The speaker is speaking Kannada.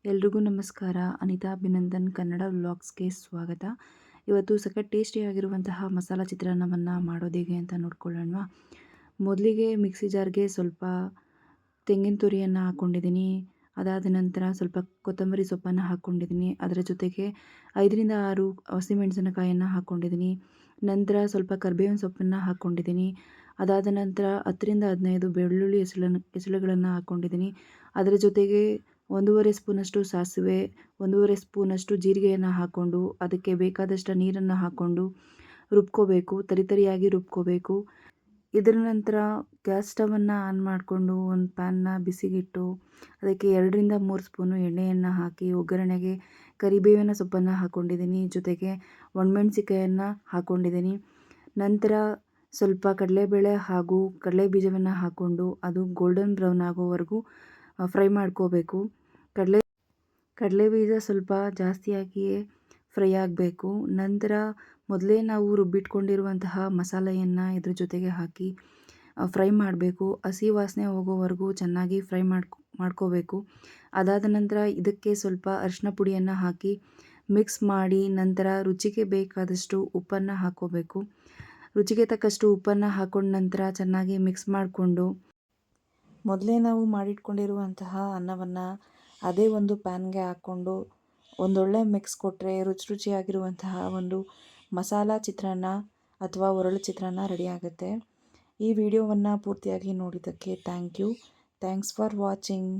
ಎಲ್ರಿಗೂ ನಮಸ್ಕಾರ. ಅನಿತಾ ಅಭಿನಂದನ್ ಕನ್ನಡ ವ್ಲಾಗ್ಸ್‌ಗೆ ಸ್ವಾಗತ. ಇವತ್ತು ಸಖತ್ ಟೇಸ್ಟಿಯಾಗಿರುವಂತಹ ಮಸಾಲ ಚಿತ್ರಾನ್ನವನ್ನು ಮಾಡೋದು ಹೇಗೆ ಅಂತ ನೋಡ್ಕೊಳ್ಳೋಣವಾ? ಮೊದಲಿಗೆ ಮಿಕ್ಸಿ ಜಾರ್ಗೆ ಸ್ವಲ್ಪ ತೆಂಗಿನ ತುರಿಯನ್ನು ಹಾಕ್ಕೊಂಡಿದ್ದೀನಿ. ಅದಾದ ನಂತರ ಸ್ವಲ್ಪ ಕೊತ್ತಂಬರಿ ಸೊಪ್ಪನ್ನು ಹಾಕ್ಕೊಂಡಿದ್ದೀನಿ. ಅದರ ಜೊತೆಗೆ 5ರಿಂದ 6 ಹಸಿಮೆಣಸಿನಕಾಯಿಯನ್ನು ಹಾಕ್ಕೊಂಡಿದ್ದೀನಿ. ನಂತರ ಸ್ವಲ್ಪ ಕರಿಬೇವಿನ ಸೊಪ್ಪನ್ನು ಹಾಕ್ಕೊಂಡಿದ್ದೀನಿ. ಅದಾದ ನಂತರ 10ರಿಂದ 15 ಬೆಳ್ಳುಳ್ಳಿ ಎಸಳುಗಳನ್ನು ಹಾಕ್ಕೊಂಡಿದ್ದೀನಿ. ಅದರ ಜೊತೆಗೆ 1 ಸ್ಪೂನಷ್ಟು ಸಾಸಿವೆ, 1 ಸ್ಪೂನಷ್ಟು ಜೀರಿಗೆಯನ್ನು ಹಾಕ್ಕೊಂಡು ಅದಕ್ಕೆ ಬೇಕಾದಷ್ಟು ನೀರನ್ನು ಹಾಕ್ಕೊಂಡು ರುಬ್ಕೋಬೇಕು. ತರಿಯಾಗಿ ರುಬ್ಕೋಬೇಕು. ಇದರ ನಂತರ ಗ್ಯಾಸ್ ಸ್ಟವನ್ನು ಆನ್ ಮಾಡಿಕೊಂಡು ಒಂದು ಪ್ಯಾನ್ನ ಬಿಸಿಗಿಟ್ಟು ಅದಕ್ಕೆ 2ರಿಂದ 3 ಸ್ಪೂನು ಎಣ್ಣೆಯನ್ನು ಹಾಕಿ ಒಗ್ಗರಣೆಗೆ ಕರಿಬೇವಿನ ಸೊಪ್ಪನ್ನು ಹಾಕ್ಕೊಂಡಿದ್ದೀನಿ. ಜೊತೆಗೆ ಒಣಮೆಣಸಿಕಾಯನ್ನು ಹಾಕ್ಕೊಂಡಿದ್ದೀನಿ. ನಂತರ ಸ್ವಲ್ಪ ಕಡಲೆಬೇಳೆ ಹಾಗೂ ಕಡಲೆ ಬೀಜವನ್ನು ಹಾಕ್ಕೊಂಡು ಅದು ಗೋಲ್ಡನ್ ಬ್ರೌನ್ ಆಗೋವರೆಗೂ ಫ್ರೈ ಮಾಡ್ಕೋಬೇಕು. ಕಡಲೆ ಬೀಜ ಸ್ವಲ್ಪ ಜಾಸ್ತಿಯಾಗಿಯೇ ಫ್ರೈ ಆಗಬೇಕು. ನಂತರ ಮೊದಲೇ ನಾವು ರುಬ್ಬಿಟ್ಕೊಂಡಿರುವಂತಹ ಮಸಾಲೆಯನ್ನು ಇದ್ರ ಜೊತೆಗೆ ಹಾಕಿ ಫ್ರೈ ಮಾಡಬೇಕು. ಹಸಿ ವಾಸನೆ ಹೋಗೋವರೆಗೂ ಚೆನ್ನಾಗಿ ಫ್ರೈ ಮಾಡ್ಕೋಬೇಕು. ಅದಾದ ನಂತರ ಇದಕ್ಕೆ ಸ್ವಲ್ಪ ಅರಿಶಿನ ಪುಡಿಯನ್ನು ಹಾಕಿ ಮಿಕ್ಸ್ ಮಾಡಿ ನಂತರ ರುಚಿಗೆ ಬೇಕಾದಷ್ಟು ಉಪ್ಪನ್ನು ಹಾಕ್ಕೋಬೇಕು. ರುಚಿಗೆ ತಕ್ಕಷ್ಟು ಉಪ್ಪನ್ನು ಹಾಕ್ಕೊಂಡ ನಂತರ ಚೆನ್ನಾಗಿ ಮಿಕ್ಸ್ ಮಾಡಿಕೊಂಡು ಮೊದಲೇ ನಾವು ಮಾಡಿಟ್ಕೊಂಡಿರುವಂತಹ ಅನ್ನವನ್ನು ಅದೇ ಒಂದು ಪ್ಯಾನ್ಗೆ ಹಾಕ್ಕೊಂಡು ಒಂದೊಳ್ಳೆ ಮಿಕ್ಸ್ ಕೊಟ್ಟರೆ ರುಚಿಯಾಗಿರುವಂತಹ ಒಂದು ಮಸಾಲ ಚಿತ್ರಾನ್ನ ಅಥವಾ ಒರಳು ಚಿತ್ರಾನ್ನ ರೆಡಿ ಆಗುತ್ತೆ. ಈ ವಿಡಿಯೋವನ್ನು ಪೂರ್ತಿಯಾಗಿ ನೋಡಿದ್ದಕ್ಕೆ ಥ್ಯಾಂಕ್ಸ್ ಫಾರ್ ವಾಚಿಂಗ್.